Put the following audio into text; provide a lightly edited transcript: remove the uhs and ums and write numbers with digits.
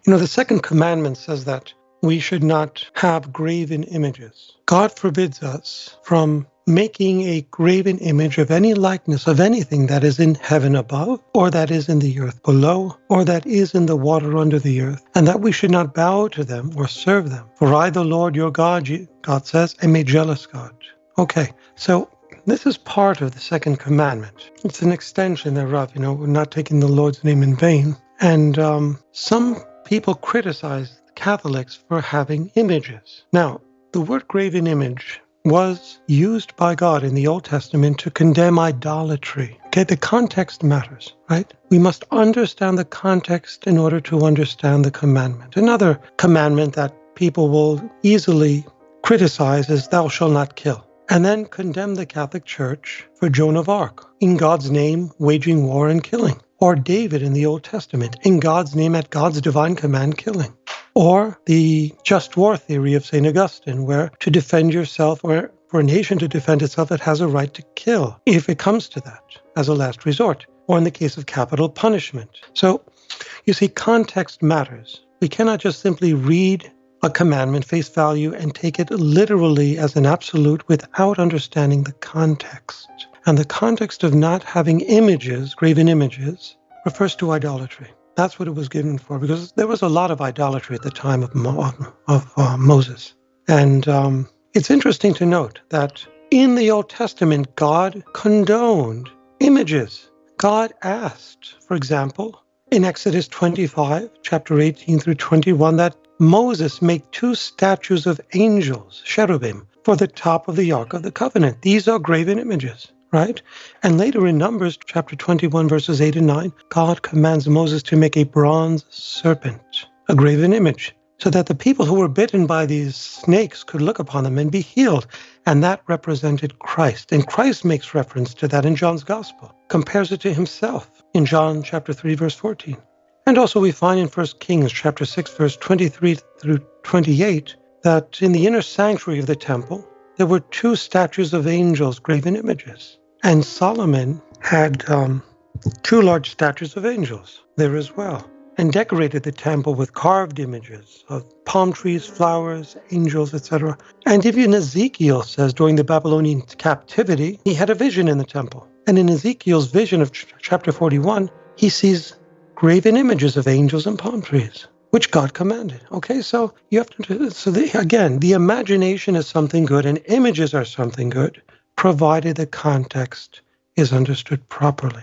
The second commandment says that we should not have graven images. God forbids us from making a graven image of any likeness of anything that is in heaven above, or that is in the earth below, or that is in the water under the earth, and that we should not bow to them or serve them. For I, the Lord your God, God says, am a jealous God. Okay, so this is part of the second commandment. It's an extension thereof, we're not taking the Lord's name in vain. And some people criticize Catholics for having images. Now, the word graven image was used by God in the Old Testament to condemn idolatry. Okay, the context matters, right? We must understand the context in order to understand the commandment. Another commandment that people will easily criticize is thou shalt not kill, and then condemn the Catholic Church for Joan of Arc, in God's name waging war and killing. Or David in the Old Testament, in God's name at God's divine command killing. Or the just war theory of St. Augustine, where to defend yourself, or for a nation to defend itself, it has a right to kill, if it comes to that, as a last resort, or in the case of capital punishment. So, you see, context matters. We cannot just simply read a commandment face value and take it literally as an absolute without understanding the context. And the context of not having images, graven images, refers to idolatry. That's what it was given for, because there was a lot of idolatry at the time of Moses. And it's interesting to note that in the Old Testament, God condoned images. God asked, for example, in Exodus 25, chapter 18 through 21, that Moses make 2 statues of angels, cherubim, for the top of the Ark of the Covenant. These are graven images. Right? And later in Numbers, chapter 21, verses 8 and 9, God commands Moses to make a bronze serpent, a graven image, so that the people who were bitten by these snakes could look upon them and be healed. And that represented Christ. And Christ makes reference to that in John's Gospel, compares it to himself in John chapter 3, verse 14. And also we find in 1 Kings chapter 6, verse 23 through 28, that in the inner sanctuary of the temple, there were 2 statues of angels, graven images. And Solomon had 2 large statues of angels there as well, and decorated the temple with carved images of palm trees, flowers, angels, etc. And even Ezekiel says during the Babylonian captivity, he had a vision in the temple. And in Ezekiel's vision of chapter 41, he sees graven images of angels and palm trees, which God commanded. Okay, so you have to, again, the imagination is something good and images are something good, provided the context is understood properly.